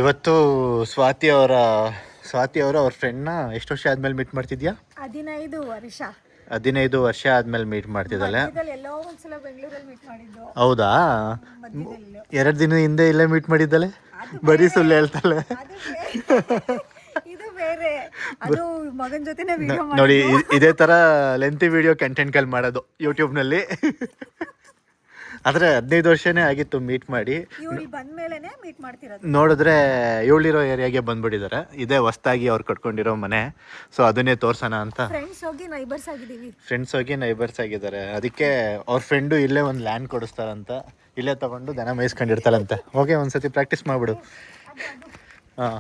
ಇವತ್ತು ಸ್ವಾತಿ ಅವರ ಅವ್ರ ಫ್ರೆಂಡ್ನ ಎಷ್ಟು ವರ್ಷ ಆದ್ಮೇಲೆ ಮೀಟ್ ಮಾಡ್ತಿದ್ಯಾ? 15 ವರ್ಷ. 15 ವರ್ಷ ಆದ್ಮೇಲೆ ಮೀಟ್ ಮಾಡ್ತಿದ್ದಾಳೆ. ಎಲ್ಲೋ ಒಂದ್ಸಲ ಬೆಂಗಳೂರಲ್ಲಿ ಮೀಟ್ ಮಾಡಿದ್ದು. ಹೌದಾ? 2 ದಿನ ಹಿಂದೆ ಇಲ್ಲೇ ಮೀಟ್ ಮಾಡಿದ್ದಾಳೆ. ಬರೀ ಸುಳ್ಳು ಹೇಳ್ತಾಳೆ. ಇದು ಬೇರೆ, ಅದು ಮಗನ ಜೊತೆನೇ ವಿಡಿಯೋ ನೋಡಿ, ಇದೇ ತರ ಲೆಂತಿ ವಿಡಿಯೋ ಕಂಟೆಂಟ್ಗಳು ಮಾಡೋದು ಯೂಟ್ಯೂಬ್ನಲ್ಲಿ. ಆದರೆ 15 ವರ್ಷನೇ ಆಗಿತ್ತು ಮೀಟ್ ಮಾಡಿ. ಇವ್ರು ಬಂದ್ಮೇಲೆನೆ ಮೀಟ್ ಮಾಡ್ತಿರೋದು. ನೋಡಿದ್ರೆ ಇವಳಿರೋ ಏರಿಯಾಗೆ ಬಂದ್ಬಿಟ್ಟಿದ್ದಾರೆ. ಇದೇ ಹೊಸ್ದಾಗಿ ಅವ್ರು ಕಟ್ಕೊಂಡಿರೋ ಮನೆ. ಸೊ ಅದನ್ನೇ ತೋರ್ಸೋಣ ಅಂತ ಫ್ರೆಂಡ್ಸ್ ಹೋಗಿ ನೈಬರ್ಸ್ ಆಗಿದ್ದಾರೆ. ಅದಕ್ಕೆ ಅವ್ರ ಫ್ರೆಂಡು ಇಲ್ಲೇ ಒಂದು ಲ್ಯಾಂಡ್ ಕೊಡಿಸ್ತಾರಂತ, ಇಲ್ಲೇ ತಗೊಂಡು ದನ ಮೇಯಿಸ್ಕೊಂಡಿರ್ತಾರಂತೆ. ಓಕೆ, ಒಂದ್ಸತಿ ಪ್ರಾಕ್ಟೀಸ್ ಮಾಡಿಬಿಡು. ಹಾಂ,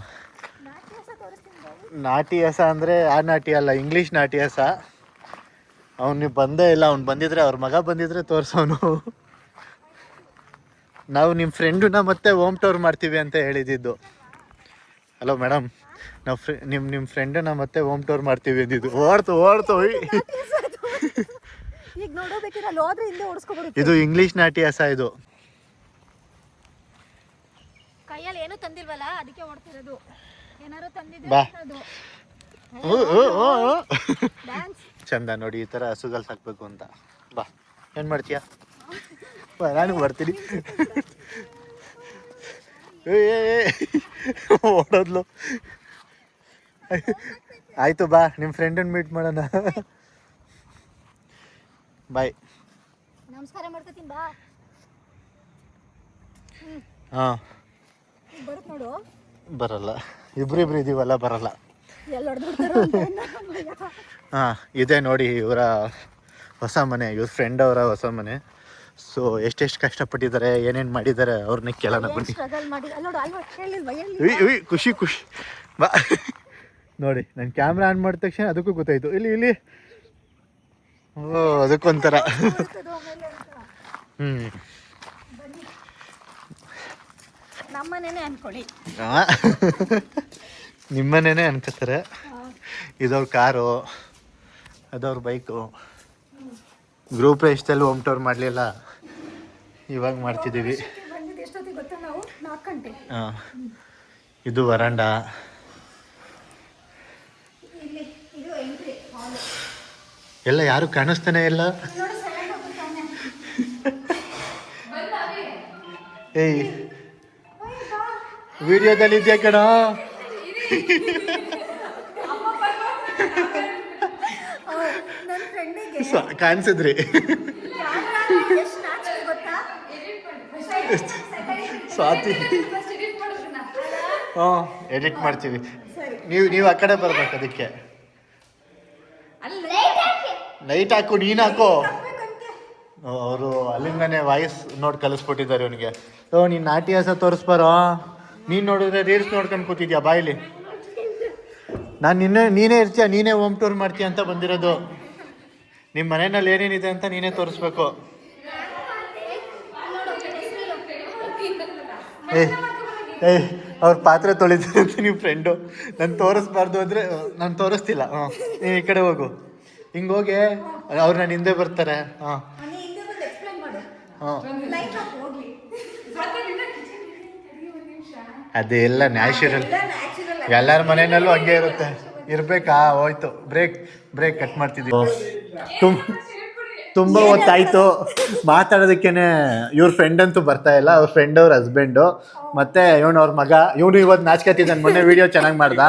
ನಾಟಿ ಹಸ ಅಂದರೆ ಆ ನಾಟಿ ಅಲ್ಲ, ಇಂಗ್ಲೀಷ್ ನಾಟಿ ಹಸ. ಅವ್ನು ಬಂದೇ ಇಲ್ಲ. ಅವ್ನು ಬಂದಿದ್ರೆ, ಅವ್ರ ಮಗ ಬಂದಿದ್ರೆ ತೋರ್ಸೋನು. ನಾವು ನಿಮ್ಮ ಫ್ರೆಂಡನ್ನ ಮತ್ತೆ ಹೋಮ್ ಟೂರ್ ಮಾಡ್ತೀವಿ ಅಂತ ಹೇಳಿದ್ದು. ಹಲೋ ಮೇಡಮ್, ನಾವು ನಿಮ್ಮ ಫ್ರೆಂಡನ್ನ ಮತ್ತೆ ಹೋಮ್ ಟೂರ್ ಮಾಡ್ತೀವಿ ಅಂದಿದ್ದು. ಓಡ್ತು ಈಗ ನೋಡೋಬೇಕಿಲ್ಲ, ಅಲ್ಲಿ ಹೋದ್ರೆ ಹಿಂದೆ ಓಡಿಸ್ಕೊಬರುತ್ತೆ. ಇದು ಇಂಗ್ಲೀಷ್ ನಾಟಿ ಹಸ. ಇದು ಕೈಯಲ್ಲಿ ಏನು ತಂದಿಲ್ವಲ್ಲ, ಅದಕ್ಕೆ ಓಡ್ತಿರೋದು. ಏನಾರು ತಂದಿದ್ರೆ ಬಾ. ಡ್ಯಾನ್ಸ್ ಚಂದ ನೋಡಿ, ಈ ಥರ ಹಸುಗಳು ಸಾಕ್ಬೇಕು ಅಂತ. ಬಾ, ಏನು ಮಾಡ್ತೀಯಾ? ನಾನು ಬರ್ತೀನಿ. ಓಡೋದ್ಲು. ಆಯ್ತು, ಬಾ, ನಿಮ್ಮ ಫ್ರೆಂಡನ್ನ ಮೀಟ್ ಮಾಡೋಣ. ಬಾಯ್. ನಮಸ್ಕಾರ ಮಾಡ್ಕೊತೀನಿ, ಬಾ. ಹಾಂ, ಬರುತ್ತೆ ನೋಡು. ಬರಲ್ಲ, ಇಬ್ರಿಬ್ರು ಇದೀವಲ್ಲ, ಬರಲ್ಲ. ಹಾಂ, ಇದೆ ನೋಡಿ ಇವರ ಹೊಸ ಮನೆ, ಇವ್ರ ಫ್ರೆಂಡ್ ಅವರ ಹೊಸ ಮನೆ. ಸೊ ಎಷ್ಟೆಷ್ಟು ಕಷ್ಟಪಟ್ಟಿದ್ದಾರೆ, ಏನೇನು ಮಾಡಿದ್ದಾರೆ ಅವ್ರನ್ನ ಕೇಳೋಣ ಬನ್ನಿ. ಖುಷಿ ಬಾ. ನೋಡಿ, ನಾನು ಕ್ಯಾಮ್ರಾ ಆನ್ ಮಾಡಿದ ತಕ್ಷಣ ಅದಕ್ಕೂ ಗೊತ್ತಾಯ್ತು. ಇಲ್ಲಿ ಓ, ಅದಕ್ಕೊಂಥರ. ನಮ್ಮನೇನೆ ಅನ್ಕೊಳ್ಳಿ. ನಿಮ್ಮನೇನೆ ಅನ್ಕೋತಾರೆ. ಇದವ್ರ ಕಾರು, ಅದವ್ರ ಬೈಕು. ಗ್ರೂಪ್ ಎಷ್ಟೆಲ್ಲ ಹೋಮ್ ಟೂರ್ ಮಾಡಲಿಲ್ಲ, ಇವಾಗ ಮಾಡ್ತಿದ್ದೀವಿ. ಹಾಂ, ಇದು ವರಾಂಡ. ಎಲ್ಲ ಯಾರು ಕಾಣಿಸ್ತಾನೆ ಇಲ್ಲ. ಏಯ್, ವಿಡಿಯೋದಲ್ಲಿ ಇದೆಯಾ ಕಣ? ಕಾಣಿಸಿದ್ರಿ? ಸ್ವಾತಿ, ಹಾಂ, ಎಡಿಟ್ ಮಾಡ್ತೀವಿ. ನೀವು ಆ ಕಡೆ ಬರ್ಬೇಕು. ಅದಕ್ಕೆ ಲೈಟ್ ಹಾಕು, ನೀನು ಹಾಕೋ. ಅವರು ಅಲ್ಲಿಂದನೇ ವಾಯ್ಸ್ ನೋಡಿ ಕಲಿಸ್ಬಿಟ್ಟಿದ್ದಾರೆ ಅವನಿಗೆ. ನೀನು ನಾಟಿ ಹಸ ತೋರಿಸ್ಬಾರೋ. ನೀನು ನೋಡಿದ್ರೆ ರೀಲ್ಸ್ ನೋಡ್ಕೊಂಡು ಕೂತಿದ್ಯಾ ಬಾಯಲ್ಲಿ. ನಾನು ನೀನೇ ಇರ್ತೀಯ, ನೀನೇ ಹೋಮ್ ಟೂರ್ ಮಾಡ್ತೀಯ ಅಂತ ಬಂದಿರೋದು. ನಿಮ್ಮ ಮನೆಯಲ್ಲಿ ಏನೇನಿದೆ ಅಂತ ನೀನೇ ತೋರಿಸ್ಬೇಕು. ಅವ್ರ ಪಾತ್ರೆ ತೊಳಿತಾರೆ ಅಂತ ನಿಮ್ಮ ಫ್ರೆಂಡು. ನಾನು ತೋರಿಸ್ಬಾರ್ದು ಅಂದರೆ ನಾನು ತೋರಿಸ್ತಿಲ್ಲ. ನೀನು ಈ ಕಡೆ ಹೋಗು, ಹಿಂಗೆ ಹೋಗಿ. ಅವ್ರು ನನ್ನ ಹಿಂದೆ ಬರ್ತಾರೆ. ಹಾಂ, ಅದೆಲ್ಲ ನ್ಯಾಚುರಲ್. ಎಲ್ಲರ ಮನೆಯಲ್ಲೂ ಹಂಗೆ ಇರುತ್ತೆ. ಇರಬೇಕಾ? ಹೋಯ್ತು, ಬ್ರೇಕ್ ಕಟ್ ಮಾಡ್ತಿದ್ದೀವಿ. ತುಂಬ ಹೊತ್ತಾಯ್ತು ಮಾತಾಡೋದಕ್ಕೇನೆ. ಇವ್ರ ಫ್ರೆಂಡ್ ಅಂತೂ ಬರ್ತಾ ಇಲ್ಲ. ಅವ್ರ ಫ್ರೆಂಡ್ ಅವ್ರ ಹಸ್ಬೆಂಡು ಮತ್ತೆ ಅವ್ರ ಮಗ. ಇವನು ಇವತ್ತು ನಾಚ್ಕತ್ತಿದ್ದಾನೆ. ಮೊನ್ನೆ ವಿಡಿಯೋ ಚೆನ್ನಾಗಿ ಮಾಡ್ದ.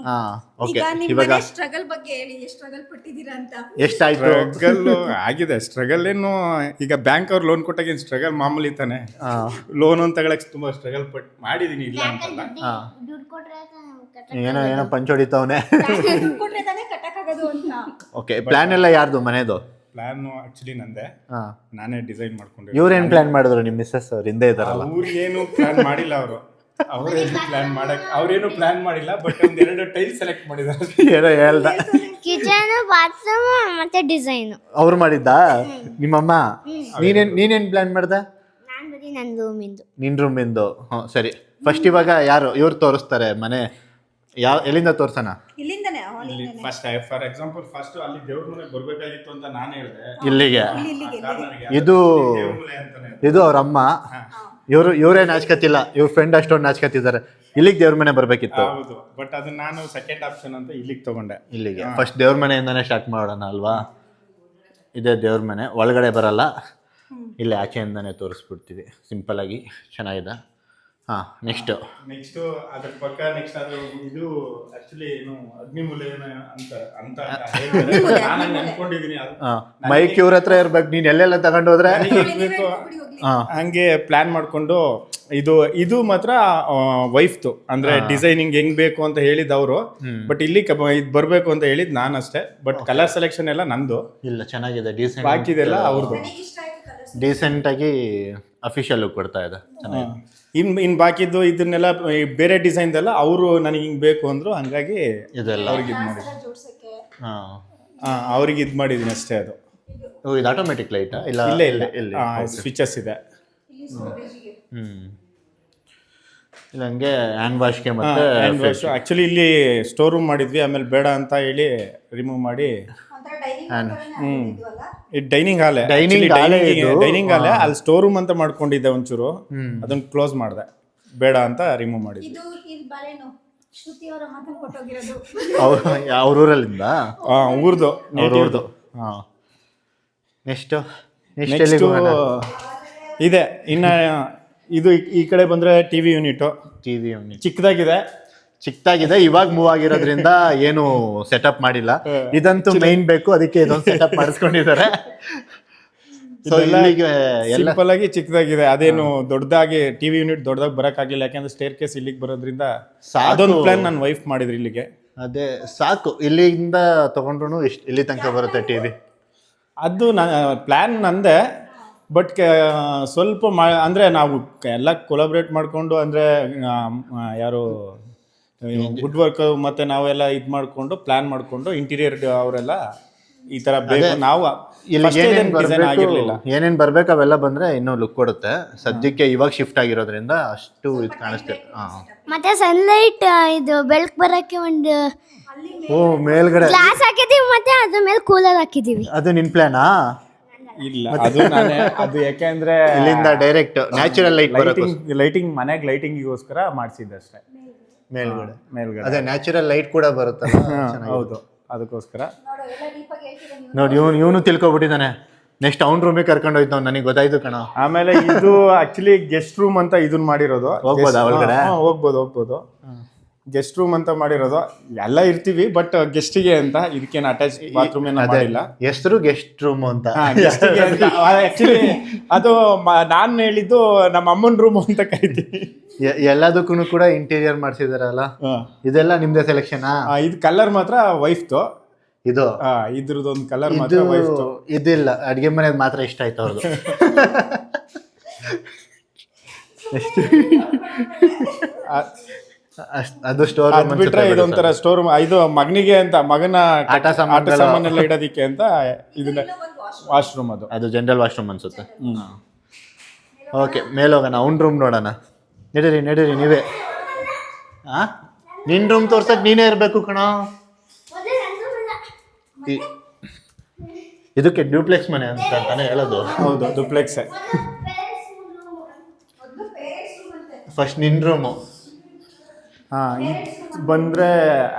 ಹಾಂ, ಓಕೆ. ಇವಾಗ ಸ್ಟ್ರಗಲ್ ಬಗ್ಗೆ ಹೇಳಿ, ಸ್ಟ್ರಗಲ್ ಪಟ್ಟಿದ್ದೀರಾ ಅಂತ. ಎಷ್ಟಾಯ್ತು? ಸ್ಟ್ರಗಲ್ ಆಗಿದೆ. ಸ್ಟ್ರಗಲ್ ಏನು, ಈಗ ಬ್ಯಾಂಕ್ ಅವ್ರು ಲೋನ್ ಕೊಟ್ಟಾಗ ಏನು ಸ್ಟ್ರಗಲ್ ಮಾಮೂಲಿ ತಾನೆ. ಲೋನ್ ಅಂತ ತಗೊಳಕ್ ತುಂಬಾ ಸ್ಟ್ರಗಲ್ ಮಾಡಿದೀನಿ, ಇಲ್ಲ ಅಂತಲ್ಲ. ಏನೋ ಪಂಚ್ ಹೊಡಿತಾವನೆ. ಓಕೆ, ಪ್ಲಾನ್ ಎಲ್ಲ ಯಾರ್ದು ಮನೆದು? ಪ್ಲಾನ್ ಆಕ್ಚುಲಿ ನಂದೆ. ನಾನೇ ಡಿಸೈನ್ ಮಾಡ್ಕೊಂಡೆ. ಇವ್ರೇನ್ ಪ್ಲಾನ್ ಮಾಡಿದ್ರು? ನಿಮ್ಮ ಮಿಸ್ಸಸ್ ಅವ್ರು ಹಿಂದೆ ಇದಾರಲ್ಲ. ಅವ್ರಿಗೇನು ಪ್ಲಾನ್ ಮಾಡಿಲ್ಲ. ಅವ್ರೇನು ಪ್ಲಾನ್ ಮಾಡಿಲ್ಲ. ಬಟ್ ಒಂದೆರಡು ಟೈಲ್ ಸೆಲೆಕ್ಟ್ ಮಾಡಿದ್ದಾರೆ. ಏನೋ ಹೇಳ್ದ. ಕಿಚನ್, ಬಾತ್ರೂಮ್ ಮತ್ತೆ ಡಿಸೈನ್ ಅವ್ರು ಮಾಡಿದ್ದ? ನಿಮ್ಮಮ್ಮ? ನೀನೇನ್ ಪ್ಲಾನ್ ಮಾಡ್ದ? ನಿನ್ ರೂಮಿಂದು. ಹಾಂ, ಸರಿ. ಫಸ್ಟ್ ಇವಾಗ ಯಾರು ಇವ್ರು ತೋರಿಸ್ತಾರೆ ಮನೆ? ಎಲ್ಲಿಂದ ತೋರ್ಸೋಣ? ಇಲ್ಲಿಂದನೇ. ಫಸ್ಟ್ ಫಾರ್ ಎಕ್ಸಾಂಪಲ್ ಫಸ್ಟ್ ಅಲ್ಲಿ ದೇವ್ರ ಮನೆಗೆ ಬರ್ಬೇಕಾಗಿತ್ತು ಅಂತ ನಾನು ಹೇಳಿದೆ. ಇಲ್ಲಿಗೆ. ಇದು ಅವ್ರ ಅಮ್ಮ, ಇವರೇ ನಾಚ್ಕತಿಲ್ಲ, ಇವ್ರ ಫ್ರೆಂಡ್ ಅಷ್ಟೊಂದು ನಾಚ್ಕತಿದ್ದಾರೆ. ಇಲ್ಲಿಗೆ ದೇವ್ರ ಮನೆ ಬರ್ಬೇಕಿತ್ತು. ಹೌದು, ಬಟ್ ಅದು ನಾನು ಸೆಕೆಂಡ್ ಆಪ್ಷನ್ ಅಂತ ಇಲ್ಲಿಗೆ ತಗೊಂಡೆ. ಇಲ್ಲಿಗೆ ಫಸ್ಟ್ ದೇವ್ರ ಮನೆಯಿಂದಾನೇ ಸ್ಟಾರ್ಟ್ ಮಾಡೋಣ ಅಲ್ವಾ? ಇದೇ ದೇವ್ರ ಮನೆ, ಒಳಗಡೆ ಬರಲ್ಲ, ಇಲ್ಲಿ ಆಚೆಯಿಂದಾನೇ ತೋರಿಸ್ಬಿಡ್ತೀವಿ ಸಿಂಪಲ್ ಆಗಿ. ಚೆನ್ನಾಗಿದೆ. ಹಾಂ, ನೆಕ್ಸ್ಟು ಅದ್ರ ಪಕ್ಕ ನೆಕ್ಸ್ಟ್ ಅದು ಇದು ಆಕ್ಚುಲಿ ಏನು ಅಗ್ನಿಮೂಲೆ ಅಂತ ಅಂತ ಹೇಳ್ತಾರೆ. ನಾನು ಹಂಗೆ ಅನ್ಕೊಂಡಿದೀನಿ. ಮೈಕ್ ಇವ್ರ ಹತ್ರ ಇರ್ಬೇಕು, ನೀನ್ ಎಲ್ಲೆಲ್ಲ ತಗೊಂಡು ಹೋದ್ರೆ ಹಂಗೆ ಪ್ಲಾನ್ ಮಾಡ್ಕೊಂಡು ಇದು ಮಾತ್ರ ವೈಫ್ತು, ಅಂದ್ರೆ ಡಿಸೈನಿಂಗ್ ಹೆಂಗ್ ಬೇಕು ಅಂತ ಹೇಳಿದ್ ಅವರು. ಬಟ್ ಇಲ್ಲಿ ಇದು ಬರ್ಬೇಕು ಅಂತ ಹೇಳಿದ್ ನಾನು ಅಷ್ಟೇ. ಬಟ್ ಕಲರ್ ಸೆಲೆಕ್ಷನ್ ಎಲ್ಲ ನಂದು. ಇಲ್ಲ, ಚೆನ್ನಾಗಿದೆ, ಡೀಸೆಂಟ್ ಬಾಕಿದೆಲ್ಲ ಅವ್ರದ್ದು. ಡೀಸೆಂಟ್ ಆಗಿ ಅಫಿಷಿಯಲ್ ಲುಕ್ ಕೊಡ್ತಾ ಇದೆ, ಚೆನ್ನಾಗಿದೆ. ಇನ್ ಬಾಕಿದ್ದು ಇದನ್ನೆಲ್ಲ ಬೇರೆ ಡಿಸೈನ್ ಎಲ್ಲ ಅವರು ನನಗೆ ಹಿಂಗ್ ಬೇಕು ಅಂದ್ರು, ಹಂಗಾಗಿ ಇದೆಲ್ಲ ಅವ್ರಿಗೆ ಇದು ಮಾಡಿ ಅವ್ರಿಗೆ ಇದು ಮಾಡಿದೀನಿ ಅಷ್ಟೇ. ಅದು ಇದು ಆಟೋಮೆಟಿಕ್ ಲೈಟಾ? ಇಲ್ಲ ಇಲ್ಲ ಸ್ವಿಚಸ್ ಇದೆ. ಇಲ್ಲ ಹಂಗೆ ಹ್ಯಾಂಡ್ ವಾಶ್ಗೆ ಮತ್ತೆ ಆಕ್ಚುಲಿ ಇಲ್ಲಿ ಸ್ಟೋರ್ ರೂಮ್ ಮಾಡಿದ್ವಿ, ಆಮೇಲೆ ಬೇಡ ಅಂತ ಹೇಳಿ ರಿಮೂವ್ ಮಾಡಿ ಡೈನಿಂಗ್ ಹಾಲೆ ಡೈನಿಂಗ್ ಹಾಲೆ ಅಲ್ಲಿ ಸ್ಟೋರ್ ರೂಮ್ ಅಂತ ಮಾಡ್ಕೊಂಡಿದ್ದೆ ಒಂಚೂರು, ಅದನ್ನ ಕ್ಲೋಸ್ ಮಾಡಿದೆ, ಬೇಡ ಅಂತ ರಿಮೂವ್ ಮಾಡಿದ್ವಿ. ಅವ್ರ ಊರಲ್ಲಿಂದ ಊರ್ದು. ನೆಕ್ಸ್ಟ್ ಇದೆ. ಇನ್ನ ಇದು ಈ ಕಡೆ ಬಂದ್ರೆ ಟಿವಿ ಯೂನಿಟ್ ಚಿಕ್ಕದಾಗಿದೆ. ಇವಾಗ ಮೂವ್ ಆಗಿರೋದ್ರಿಂದ ಏನು ಸೆಟಪ್ ಮಾಡಿಲ್ಲ. ಇದಂತೂ ಮೈನ್ ಬೇಕು, ಅದಕ್ಕೆ ಇದೊಂದು ಸೆಟಪ್ ಮಾಡಿಸ್ಕೊಂಡಿದ್ದಾರೆ. ಸಿಂಪಲ್ ಆಗಿ ಚಿಕ್ಕದಾಗಿದೆ. ಅದೇನು ದೊಡ್ಡದಾಗಿ ಟಿವಿ ಯೂನಿಟ್ ದೊಡ್ಡದಾಗಿ ಬರಕ್ ಆಗಿಲ್ಲ, ಯಾಕಂದ್ರೆ ಸ್ಟೇರ್ ಕೇಸ್ ಇಲ್ಲಿಗೆ ಬರೋದ್ರಿಂದ ಅದೊಂದು ಪ್ಲಾನ್ ನನ್ನ ವೈಫ್ ಮಾಡಿದ್ರು ಇಲ್ಲಿಗೆ. ಅದೇ ಸಾಕು, ಇಲ್ಲಿಂದ ತಗೊಂಡ್ರು ಇಲ್ಲಿ ತನಕ ಬರುತ್ತೆ ಟಿವಿ. ಅದು ಪ್ಲಾನ್ ನಂದೆ. ಬಟ್ ಸ್ವಲ್ಪ ಅಂದ್ರೆ ನಾವು ಎಲ್ಲ ಕೊಲಾಬ್ರೇಟ್ ಮಾಡ್ಕೊಂಡು, ಅಂದ್ರೆ ಯಾರು ವುಡ್ ವರ್ಕ್ ಮತ್ತೆ ನಾವೆಲ್ಲ ಇದು ಮಾಡ್ಕೊಂಡು ಪ್ಲಾನ್ ಮಾಡ್ಕೊಂಡು ಇಂಟೀರಿಯರ್ ಅವರೆಲ್ಲ ಈ ತರ ಬೇಕು. ನಾವು ಏನೇನ್ ಬರ್ಬೇಕು ಅವೆಲ್ಲ ಬಂದ್ರೆ ಇನ್ನೂ ಲುಕ್ ಕೊಡುತ್ತೆ. ಸದ್ಯಕ್ಕೆ ಇವಾಗ ಶಿಫ್ಟ್ ಆಗಿರೋದ್ರಿಂದ ಅಷ್ಟು ಇದು ಕಾಣಿಸ್ತೇವೆ. ಮತ್ತೆ ಸನ್ಲೈಟ್ ಇದು ಬೆಳಕು ಬರಕ್ಕೆ ಒಂದು ಮೇಲ್ಗಡೆ ಗ್ಲಾಸ್ ಹಾಕಿದೀವಿ, ಮತ್ತೆ ಅದ್ರ ಮೇಲೆ ಕೂಲರ್ ಹಾಕಿದೀವಿ. ಅದು ನಿನ್ ಪ್ಲಾನಾ? ಇಲ್ಲ, ಅದು ಯಾಕೆಂದ್ರೆ ಇಲ್ಲಿಂದ ಡೈರೆಕ್ಟ್ ನ್ಯಾಚುರಲ್ ಲೈಟಿಂಗ್ ಮನೆಗೆ ಲೈಟಿಂಗಿಗೋಸ್ಕರ ಮಾಡಿಸಿದ್ದೆ ಅಷ್ಟೇ. ಮೇಲ್ಗಡೆ ಅದೇ ನ್ಯಾಚುರಲ್ ಲೈಟ್ ಕೂಡ ಬರುತ್ತೆ. ಹೌದು, ಅದಕ್ಕೋಸ್ಕರ ನೋಡಿ ಇವನು ತಿಳ್ಕೊಬಿಟ್ಟಿದ್ದಾನೆ. ನೆಕ್ಸ್ಟ್ ಅವ್ನ ರೂಮಿಗೆ ಕರ್ಕೊಂಡು ಹೋಯ್ತು, ನನಗೆ ಗೊತ್ತಾಯ್ತು ಕಣ. ಆಮೇಲೆ ಇದು ಆಕ್ಚುಲಿ ಗೆಸ್ಟ್ ರೂಮ್ ಅಂತ ಇದನ್ನ ಮಾಡಿರೋದು. ಹೋಗ್ಬೋದಾ ಒಳಗಡೆ? ಹೋಗ್ಬೋದು. ಗೆಸ್ಟ್ ರೂಮ್ ಅಂತ ಮಾಡಿರೋದು. ಎಲ್ಲ ಇರ್ತೀವಿ, ಬಟ್ ಗೆಸ್ಟಿಗೆ ಅಂತ ಇದಕ್ಕೇನು ಅಟ್ಯಾಚ್ ಬಾತ್ರೂಮ್ ಏನೋ ಮಾಡಿಲ್ಲ. ಹೆಸರು ಗೆಸ್ಟ್ ರೂಮ್ ಅಂತ. ಆಕ್ಚುಲಿ ಅದು ನಾನು ಹೇಳಿದ್ದು ನಮ್ಮ ಅಮ್ಮನ ರೂಮ್ ಅಂತ ಕರಿತೀವಿ. ಎಲ್ಲದಕ್ಕೂ ಕೂಡ ಇಂಟೀರಿಯರ್ ಮಾಡಿಸಿದಾರಲ್ಲ, ಇದೆಲ್ಲ ನಿಮ್ದೇ ಸೆಲೆಕ್ಷನ್? ಇದು ಕಲರ್ ಮಾತ್ರ ವೈಫ್ದು. ಇದು ಇದ್ರದೊಂದು ಕಲರ್ ಮಾತ್ರ ವೈಫ್ದು. ಇದಿಲ್ಲ, ಅಡ್ಗೆ ಮನೆಯದು ಮಾತ್ರ ಇಷ್ಟ ಆಯ್ತು ಅವ್ರದ್ದು. ಅದು ಸ್ಟೋರ್ ರೂಮ್ ಬಿಟ್ರೆ ಇದೊಂಥರ ಸ್ಟೋರ್ ರೂಮ್. ಇದು ಮಗನಿಗೆ ಅಂತ, ಮಗನ ಆಟ ಸಾಮಾನೆಲ್ಲ ಇಡೋದಿಕ್ಕೆ ಅಂತ ಇದನ್ನ ವಾಶ್ರೂಮ್. ಅದು ಜನರಲ್ ವಾಶ್ರೂಮ್ ಅನ್ಸುತ್ತೆ. ಓಕೆ, ಮೇಲೆ ಹೋಗೋಣ, ಅವ್ನ ರೂಮ್ ನೋಡೋಣ. ನಡೀರಿ ನೀವೇ. ನಿನ್ ರೂಮ್ ತೋರ್ಸಕ್ ನೀನೇ ಇರ್ಬೇಕು ಕಣ. ಇದಕ್ಕೆ ಡ್ಯೂಪ್ಲೆಕ್ಸ್ ಮನೆ ಅಂತ ತಾನೇ ಹೇಳೋದು? ಹೌದು, ಡ್ಯೂಪ್ಲೆಕ್ಸ್. ಫಸ್ಟ್ ನಿನ್ ರೂಮು. ಇದು ಬಂದ್ರೆ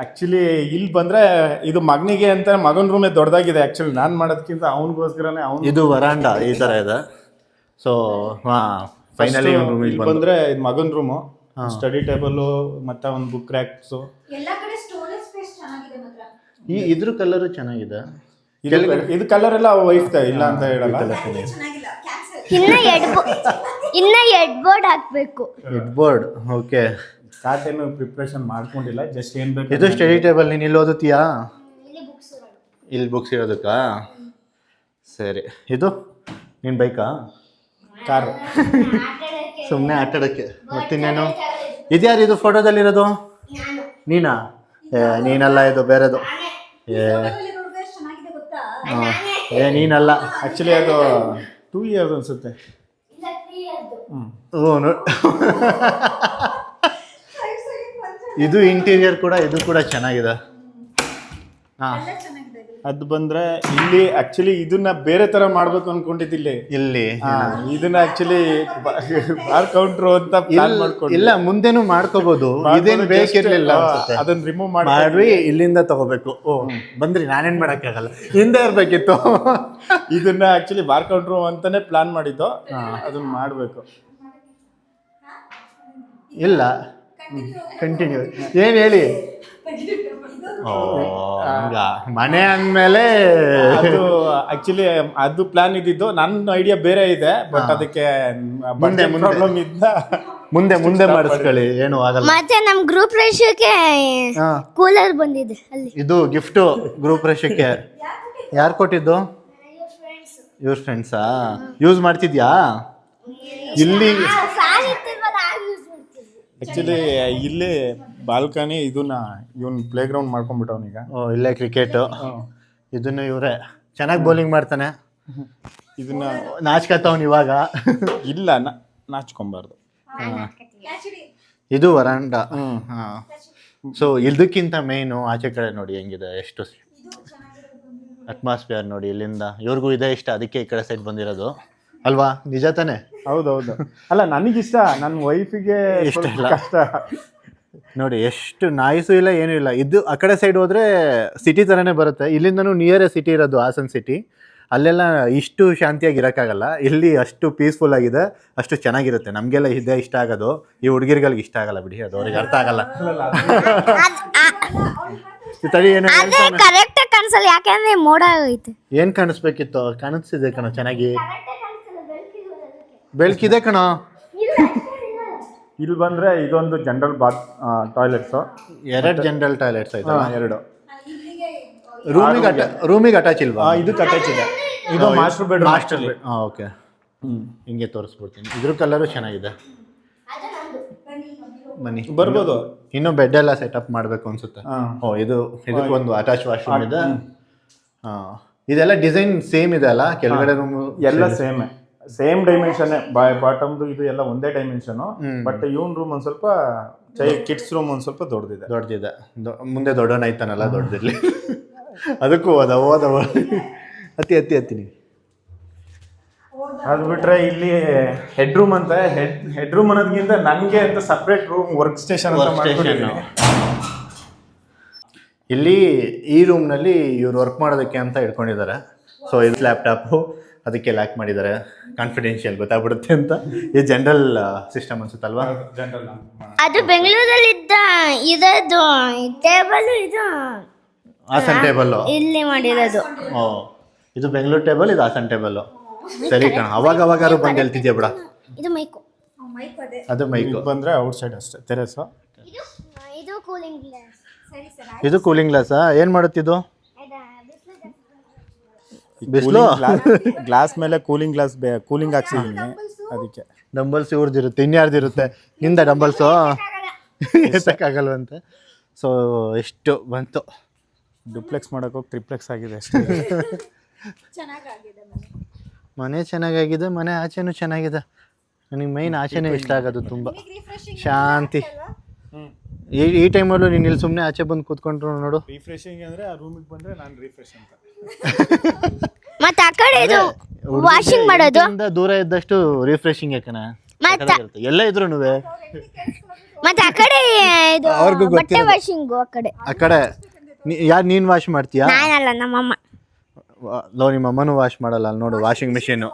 ಆಕ್ಚುಲಿ ಇಲ್ಲಿ ಬಂದ್ರೆ ಇದು ಮಗನಿಗೆ ಅಂತ ಮಗನ ರೂಮೇ ದೊಡ್ಡದಾಗಿದೆ. ಆಕ್ಚುಲಿ ನಾನು ಮಾಡೋದಕ್ಕಿಂತ ಅವನಿಗೋಸ್ಕರನೇ ಇದು ವರಾಂಡ ಈ ತರ ಇದೆ. ಸೊ ಫೈನಲಿ ಇಲ್ಲಿ ಬಂದ್ರೆ ಇದು ಮಗನ ರೂಮು, ಸ್ಟಡಿ ಟೇಬಲ್ ಮತ್ತೆ ಒಂದು ಬುಕ್ ರ್ಯಾಕ್ಸ್. ಇದ್ರ ಕಲರ್ ಚೆನ್ನಾಗಿದೆ. ಇದು ಕಲರ್ ಎಲ್ಲ ವೈಫ್ ಇಲ್ಲ ಅಂತ ಹೇಳಲ್ಲ. ಇನ್ನ ಹೆಡ್ ಬೋರ್ಡ್ ಹಾಕ್ಬೇಕು. Head board okay. ಏನು ಪ್ರಿಪ್ರೇಷನ್ ಮಾಡ್ಕೊಂಡಿಲ್ಲ, ಜಸ್ಟ್ ಏನ್ ಬೇಕು. ಇದು ಸ್ಟಡಿ ಟೇಬಲ್. ನೀನು ಇಲ್ಲಿ ಓದುತ್ತೀಯಾ? ಇಲ್ಲಿ ಬುಕ್ಸ್ ಇರೋದಕ್ಕಾ? ಸರಿ. ಇದು ನಿನ್ ಬೈಕಾ? ಕಾರ್. ಸುಮ್ಮನೆ ಆಟಾಡಕ್ಕೆ. ಮತ್ತಿನ್ನೇನು? ಇದ್ಯಾರು ಇದು ಫೋಟೋದಲ್ಲಿರೋದು? ನೀನಾ? ನೀನಲ್ಲ, ಇದು ಬೇರೆದು. ನೀನಲ್ಲ. ಆಕ್ಚುಲಿ ಅದು 2 years ಅನ್ಸುತ್ತೆ. ಇದು ಇಂಟೀರಿಯರ್ ಕೂಡ, ಇದು ಕೂಡ ಚೆನ್ನಾಗಿದೆ. ಅದು ಬಂದ್ರೆ ಇಲ್ಲಿ ಆಕ್ಚುಲಿ ಇದನ್ನ ಬೇರೆ ತರ ಮಾಡ್ಬೇಕು ಅನ್ಕೊಂಡಿದ್ದಿಲ್ಲಿ ಇಲ್ಲಿ ಇದನ್ನ ಆಕ್ಚುಲಿ ಬಾರ್ ಕೌಂಟ್ರು ಅಂತ ಪ್ಲಾನ್ ಮಾಡ್ಕೊಂಡು ಇಲ್ಲ ಮುಂದೆನೂ ಮಾಡ್ಕೋಬಹುದು, ಇದೇನು ಬೇಕಿರ್ಲಿಲ್ಲ ಅನ್ಸುತ್ತೆ. ಅದನ್ನ ರಿಮೂವ್ ಮಾಡಿ ಇಲ್ಲಿಂದ ತಗೋಬೇಕು. ಓ ಬಂದ್ರಿ, ನಾನೇನ್ ಮಾಡಕ್ಕಾಗಲ್ಲ, ಹಿಂದೆ ಇರ್ಬೇಕಿತ್ತು. ಇದನ್ನ ಆಕ್ಚುಲಿ ಬಾರ್ ಕೌಂಟ್ರು ಅಂತಾನೆ ಪ್ಲಾನ್ ಮಾಡಿದ್ದು, ಅದನ್ನ ಮಾಡ್ಬೇಕು. ಇಲ್ಲ ಕಂಟಿನ್ಯೂ ಏನ್ ಹೇಳಿ. ಮನೆ ಅಂದ್ಮೇಲೆ ಅದು ಆಕ್ಚುಲಿ ಅದು ಪ್ಲಾನ್ ಇದ್ದಿದ್ದು, ನನ್ನ ಐಡಿಯಾ ಬೇರೆ ಇದೆ, ಬಟ್ ಅದಕ್ಕೆ ಪ್ರಾಬ್ಲಮ್ ಇದ್ದ ಮುಂದೆ ಮಾಡಿಸ್ಕೊಳ್ಳಿ, ಏನು ಆಗಲ್ಲ. ಮತ್ತೆ ನಮ್ ಗ್ರೂಪ್ ರೇಷಕ್ಕೆ ಕೂಲರ್ ಬಂದಿದೆ ಅಲ್ಲಿ. ಇದು ಗಿಫ್ಟ್ ಗ್ರೂಪ್ ರೇಷಕ್ಕೆ ಯಾರು ಕೊಟ್ಟಿದ್ದು? ಇವ್ರ ಫ್ರೆಂಡ್ಸಾ? ಯೂಸ್ ಮಾಡ್ತಿದ್ಯಾ? ಇಲ್ಲಿ ಆಕ್ಚುಲಿ ಇಲ್ಲಿ ಬಾಲ್ಕನಿ ಇದನ್ನ ಇವನ್ ಪ್ಲೇ ಗ್ರೌಂಡ್ ಮಾಡ್ಕೊಂಡ್ಬಿಟ್ಟವನೀಗ. ಇಲ್ಲೇ ಕ್ರಿಕೆಟ್, ಇದನ್ನು ಇವರೇ ಚೆನ್ನಾಗಿ ಬೌಲಿಂಗ್ ಮಾಡ್ತಾನೆ. ಇದನ್ನ ನಾಚ್ಕತ್ತವನ್ ಇವಾಗ. ಇಲ್ಲ ನಾಚ್ಕೊಬಾರ್ದು. ಇದು ವರಾಂಡ. ಸೊ ಇದಕ್ಕಿಂತ ಮೇನು ಆಚೆ ಕಡೆ ನೋಡಿ ಹೆಂಗಿದೆ, ಎಷ್ಟು ಅಟ್ಮಾಸ್ಫಿಯರ್ ನೋಡಿ. ಇಲ್ಲಿಂದ ಇವ್ರಿಗೂ ಇದೇ ಇಷ್ಟ, ಅದಕ್ಕೆ ಈ ಕಡೆ ಸೈಡ್ ಬಂದಿರೋದು ಅಲ್ವಾ? ನಿಜ ತಾನೆ? ಹೌದೌದು. ಅಲ್ಲ ನನಗಿಷ್ಟ, ನನ್ನ ವೈಫಿಗೆ ಇಷ್ಟ ಇಲ್ಲ. ಕಷ್ಟ ನೋಡಿ ಎಷ್ಟು ನಾಯ್ಸು ಇಲ್ಲ, ಏನೂ ಇಲ್ಲ. ಇದು ಆ ಕಡೆ ಸೈಡ್ ಹೋದ್ರೆ ಸಿಟಿ ಥರನೇ ಬರುತ್ತೆ. ಇಲ್ಲಿಂದನೂ ನಿಯರೇ ಸಿಟಿ ಇರೋದು, ಹಾಸನ್ ಸಿಟಿ. ಅಲ್ಲೆಲ್ಲ ಇಷ್ಟು ಶಾಂತಿಯಾಗಿ ಇರೋಕ್ಕಾಗಲ್ಲ. ಇಲ್ಲಿ ಅಷ್ಟು ಪೀಸ್ಫುಲ್ ಆಗಿದೆ, ಅಷ್ಟು ಚೆನ್ನಾಗಿರುತ್ತೆ. ನಮಗೆಲ್ಲ ಇದೇ ಇಷ್ಟ ಆಗೋದು, ಈ ಹುಡುಗಿರ್ಗಳಿಗೆ ಇಷ್ಟ ಆಗಲ್ಲ ಬಿಡಿ, ಅದು ಅವ್ರಿಗೆ ಅರ್ಥ ಆಗಲ್ಲ. ತಡಿ, ಏನು ಕರೆಕ್ಟ್ ಕಾಣಿಸಲ್ಲ, ಯಾಕಂದ್ರೆ ಮೋಡ ಆಗೈತೆ. ಏನ್ ಕಾಣಿಸ್ಬೇಕಿತ್ತು? ಕಾಣಿಸ್ತಿದೆ ಕಣೋ ಚೆನ್ನಾಗಿ, ಬೆಳಕಿದೆ ಕಣೋ. ಇಲ್ಲಿ ಬಂದ್ರೆ ಇದೊಂದು general bath toilets, 2 general toilets ಆಯ್ತಾ? 2 ರೂಮಿಗೆ ಅಟ್ಯಾಚ್ ಇಲ್ವಾ? ಇದಕ್ಕೆ ಅಟ್ಯಾಚ್ ಇದೆ. ಇದು master bed. Master bed. Okay, ಹಿಂಗೆ ತೋರಿಸ್ಬಿಡ್ತೀನಿ. ಇದ್ರ ಕಲರು ಚೆನ್ನಾಗಿದೆ. ಬನ್ನಿ ಬರ್ಬೋದು. ಇನ್ನು ಬೆಡ್ ಎಲ್ಲ ಸೆಟಪ್ ಮಾಡಬೇಕು ಅನ್ಸುತ್ತೆ. ಇದಕ್ಕೊಂದು ಅಟ್ಯಾಚ್ ವಾಶ್ರೂಮ್ ಇದೆ. ಇದೆಲ್ಲ ಡಿಸೈನ್ ಸೇಮ್ ಇದೆ ಅಲ್ಲ? ಕೆಳಗಡೆ ರೂಮ್ ಎಲ್ಲ ಸೇಮ್ ಡೈಮೆನ್ಷನ್. ಬಾಟಮ್ದು ಇದು ಎಲ್ಲ ಒಂದೇ ಡೈಮೆನ್ಷನ್, ಬಟ್ ಇವನ್ ರೂಮ್ ಒಂದ್ ಸ್ವಲ್ಪ ಕಿಡ್ಸ್ ರೂಮ್ ಒಂದ್ ಸ್ವಲ್ಪ ದೊಡ್ಡದಿದೆ. ಮುಂದೆ ದೊಡ್ಡವನಾಯ್ತಾನಲ್ಲ, ದೊಡ್ಡದಿರ್ಲಿ. ಅದಕ್ಕೂ ಹೋದ ಹತ್ತಿ ನೀವು. ಅದು ಬಿಟ್ರೆ ಇಲ್ಲಿ ಹೆಡ್ ರೂಮ್ ಅಂತ, ಹೆಡ್ ರೂಮ್ ಅನ್ನೋದಕ್ಕಿಂತ ನನಗೆ ಅಂತ ಸಪ್ರೇಟ್ ರೂಮ್, ವರ್ಕ್ ಸ್ಟೇಷನ್ ಅಂತ ಮಾಡ್ಕೊಂಡಿದ್ದೀನಿ. ಇಲ್ಲಿ ಈ ರೂಮ್ನಲ್ಲಿ ಇವ್ರು ವರ್ಕ್ ಮಾಡೋದಕ್ಕೆ ಅಂತ ಇಟ್ಕೊಂಡಿದ್ದಾರೆ. ಸೊ ಇದು ಲ್ಯಾಪ್ಟಾಪು ಅದಕ್ಕೆ ಲಾಕ್ ಮಾಡಿದ್ದಾರೆ, ಕಾನ್ಫಿಡೆನ್ಷಿಯಲ್ ಗೊತ್ತಾಗ್ಬಿಡುತ್ತೆ ಅಂತ. ಇದು ಜನರಲ್ ಸಿಸ್ಟಮ್ ಅನ್ಸುತ್ತಲ್ವಾ? ಜನರಲ್. ಅದು ಬೆಂಗಳೂರಲ್ಲಿದ್ದ ಇದದು ಟೇಬಲ್, ಇದು ಹಾಸನ್ ಟೇಬಲ್ ಇಲ್ಲಿ ಮಾಡಿರೋದು. ಇದು ಬೆಂಗಳೂರು ಟೇಬಲ್, ಇದು ಹಾಸನ್ ಟೇಬಲ್. ಸರಿ ಕಣ, ಅವಾಗಾರು ಬಂದು ಹೇಳ್ತಿದ್ಯಾ ಬಿಡ. ಇದು ಮೈಕು, ಅದು ಮೈಕು. ಬಂದ್ರೆ ಔಟ್ ಸೈಡ್ ಅಷ್ಟೇ, ಟೆರೆಸ್. ಇದು ಕೂಲಿಂಗ್ ಗ್ಲಾಸ್. ಇದು ಕೂಲಿಂಗ್ ಗ್ಲಾಸಾ? ಏನ್ ಮಾಡುತ್ತಿದ್ದು? ಬಿಸಿಲು ಗ್ಲಾಸ್ ಮೇಲೆ ಕೂಲಿಂಗ್ ಗ್ಲಾಸ್ ಕೂಲಿಂಗ್ ಹಾಕ್ಸಿದೀನಿ, ಅದಕ್ಕೆ. ಡಂಬಲ್ಸ್ ಇವ್ರದ್ದಿರುತ್ತೆ, ಇನ್ಯಾರ್ದಿರುತ್ತೆ? ನಿಂದ ಡಂಬಲ್ಸು ಎತ್ತಕ್ಕಾಗಲ್ವಂತೆ. ಸೊ ಎಷ್ಟು ಬಂತು? ಡುಪ್ಲೆಕ್ಸ್ ಮಾಡೋಕೆ ಹೋಗಿ ಟ್ರಿಪ್ಲೆಕ್ಸ್ ಆಗಿದೆ ಅಷ್ಟೇ. ಮನೆ ಚೆನ್ನಾಗಾಗಿದೆ, ಮನೆ ಆಚೆನೂ ಚೆನ್ನಾಗಿದೆ. ನನಗೆ ಮೈನ್ ಆಚೆನೇ ಇಷ್ಟ ಆಗೋದು ತುಂಬ ಶಾಂತಿ. ಈ ಟೈಮಲ್ಲೂ ನೀನು ಇಲ್ಲಿ ಸುಮ್ಮನೆ ಆಚೆ ಬಂದು ಕೂತ್ಕೊಂಡ್ರು ನೋಡು. ರಿಫ್ರೆಶಿಂಗ್ ಅಂದರೆ ಆ ರೂಮಿಗೆ ಬಂದರೆ ನಾನು ರಿಫ್ರೆಶ್ ಅಂತ. ಮತ್ತೆ ಆ ಕಡೆ ಇದು ವಾಷಿಂಗ್ ಮಾಡೋದು ದೂರ ಇದ್ದಷ್ಟು ರಿಫ್ರೆಶಿಂಗ್ ಯಾಕನ ಎಲ್ಲ ಇದ್ರು. ಮತ್ತೆ ಆ ಕಡೆ ಇದು ಬಟ್ಟೆ ವಾಷಿಂಗ್, ಆ ಕಡೆ ಯಾರು ನೀನು ವಾಶ್ ಮಾಡ್ತೀಯಾ? ನಾನಲ್ಲ, ನಮ್ಮಮ್ಮ. ನಿಮ್ಮ ಅಮ್ಮನೂ ವಾಶ್ ಮಾಡಲ್ಲ. ಅಲ್ಲಿ ನೋಡು ವಾಷಿಂಗ್ ಮಿಷಿನು.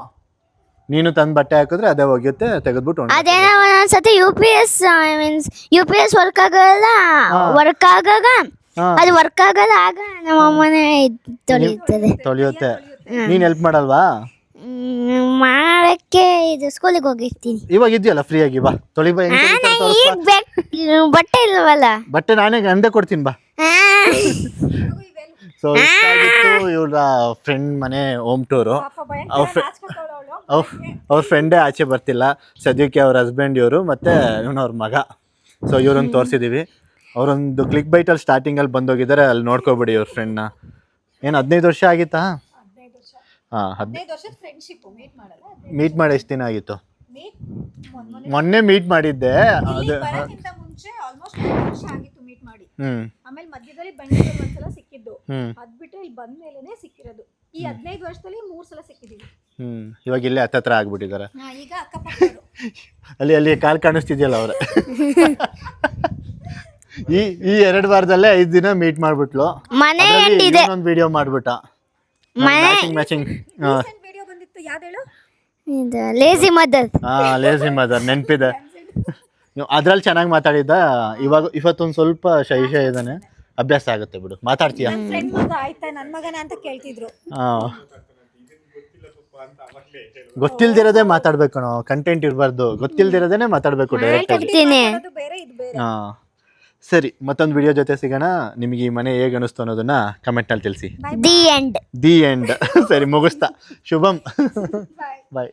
ನೀನು ತಂದು ಬಟ್ಟೆ ಹಾಕಿದ್ರೆ ಅದೇ ಹೋಗುತ್ತೆ, ತೆಗೆದ್ಬಿಟ್ಟು ಅದೇನೋ ಒಂದೊಂದ್ಸತಿ UPS ವರ್ಕ್ ಆಗಲ್ಲ, ಅದು ವರ್ಕ್ ಆಗಲ್ಲ, ಆಗ ನಮ್ಮ ಅಮ್ಮನೇ ತೊಳೆಯುತ್ತೆ. ನೀನು ಹೆಲ್ಪ್ ಮಾಡಲ್ವಾ? ಮಾಡಕ್ಕೆ ಇದು ಸ್ಕೂಲಿಗೆ ಹೋಗಿರ್ತೀನಿ. ಇವಾಗ ಇದೆಯಲ್ಲ ಫ್ರೀಯಾಗಿ, ಬಾ ತೊಳಿ ಬಾ. ಬಟ್ಟೆ ಇಲ್ವಲ್ಲ? ಬಟ್ಟೆ ನಾನೇ ಅಂದೆ ಕೊಡ್ತೀನಿ ಬಾ. ಸೊ ಇವ್ರ ಫ್ರೆಂಡ್ ಮನೆ ಹೋಮ್ ಟೂರು. ಅವ್ರ ಫ್ರೆಂಡೇ ಆಚೆ ಬರ್ತಿಲ್ಲ ಸದ್ಯಕ್ಕೆ, ಅವ್ರ ಹಸ್ಬೆಂಡ್ ಇವರು ಮತ್ತು ಅವ್ರ ಮಗ. ಸೊ ಇವ್ರನ್ನ ತೋರಿಸಿದ್ದೀವಿ. ಅವರೊಂದು ಕ್ಲಿಕ್ ಬೈಟಲ್ಲಿ ಸ್ಟಾರ್ಟಿಂಗಲ್ಲಿ ಬಂದೋಗಿದ್ದಾರೆ, ಅಲ್ಲಿ ನೋಡ್ಕೊಬಿಡಿ ಇವ್ರ ಫ್ರೆಂಡ್ನ. ಏನು 15 ವರ್ಷ ಆಗಿತ್ತಾ? ಹಾಂ, 15 ವರ್ಷದ ಫ್ರೆಂಡ್ಶಿಪ್. ಮೀಟ್ ಮಾಡಿ ಎಷ್ಟು ದಿನ ಆಗಿತ್ತು? ಮೊನ್ನೆ ಮೀಟ್ ಮಾಡಿದ್ದೆ. ಅದು ಮುಂಚೆ ಆಲ್ಮೋಸ್ಟ್ 1 ವರ್ಷ ಆಗಿತ್ತು ಮೀಟ್ ಮಾಡಿ. ಆಮೇಲೆ ಮಧ್ಯದಲ್ಲಿ ಬೆಂಗಳೂರಲ್ಲಿ ಒಂದ್ಸಲ ಸಿಕ್ಕಿದ್ದು. ಅದ್ ಬಿಟ್ರೆ ಇಲ್ಲಿ ಬಂದ್ಮೇಲೆ ಸಿಕ್ಕಿರೋದು. ಈ 15 ವರ್ಷದಲ್ಲಿ 3 ಸಲ ಸಿಕ್ಕಿದೀವಿ. ಇವಾಗ ಇಲ್ಲೇ ಹತ್ತತ್ರ ಆಗ್ಬಿಟ್ಟಿದ್ದಾರೆ. ಈಗ ಅಕ್ಕಪಕ್ಕದವರು ಅಲ್ಲಿ ಕಾಲ್ ಕಾಣಿಸ್ತಿದ್ಯಲ್ಲ ಅವ್ರೆ. ಈ 2 ವಾರದಲ್ಲೇ 5 ದಿನ ಮೀಟ್ ಮಾಡ್ಬಿಟ್ಲು. ಮನೆ ಎಂಡಿದೆ. ಒಂದು ವಿಡಿಯೋ ಮಾಡ್ಬಿಟ್ಟ ಮ್ಯಾಚಿಂಗ್. ವಿಡಿಯೋ ಬಂದಿತ್ತು ಯಾವ್ದು ಹೇಳು? ಇದು ಲೇಜಿ ಮದರ್. ಲೇಸಿ ಮದರ್ ನೆನಪಿದೆ. ಅದ್ರಲ್ಲಿ ಚೆನ್ನಾಗಿ ಮಾತಾಡಿದ್ದ. ಇವತ್ತೊಂದು ಸ್ವಲ್ಪ ಶೈ ಇದ್ದಾನೆ. ಅಭ್ಯಾಸ ಆಗುತ್ತೆ ಬಿಡು, ಮಾತಾಡ್ತೀಯ. ಫ್ರೆಂಡ್ ಮಗ ಆಯ್ತಾ ನನ್ನ ಮಗನ ಅಂತ ಕೇಳ್ತಿದ್ರು. ಗೊತ್ತಿಲ್ದಿರೋದೇ ಮಾತಾಡ್ಬೇಕು ಕಣೋ, ಕಂಟೆಂಟ್ ಇರಬಾರ್ದು. ಗೊತ್ತಿಲ್ದಿರೋದೇನೆ ಮಾತಾಡ್ಬೇಕು ಡೈರೆಕ್ಟ್ ಆಗಿ. ಅದು ಬೇರೆ ಇದು ಬೇರೆ. ಸರಿ, ಮತ್ತೊಂದು ವಿಡಿಯೋ ಜೊತೆ ಸಿಗೋಣ. ನಿಮಗೆ ಈ ಮನೆ ಹೇಗೆ ಅನಿಸ್ತು ಅನ್ನೋದನ್ನ ಕಮೆಂಟಲ್ಲಿ ತಿಳಿಸಿ. The end. The end. ಸರಿ, ಮುಗಿಸ್ತಾ. ಶುಭಂ. ಬಾಯ್.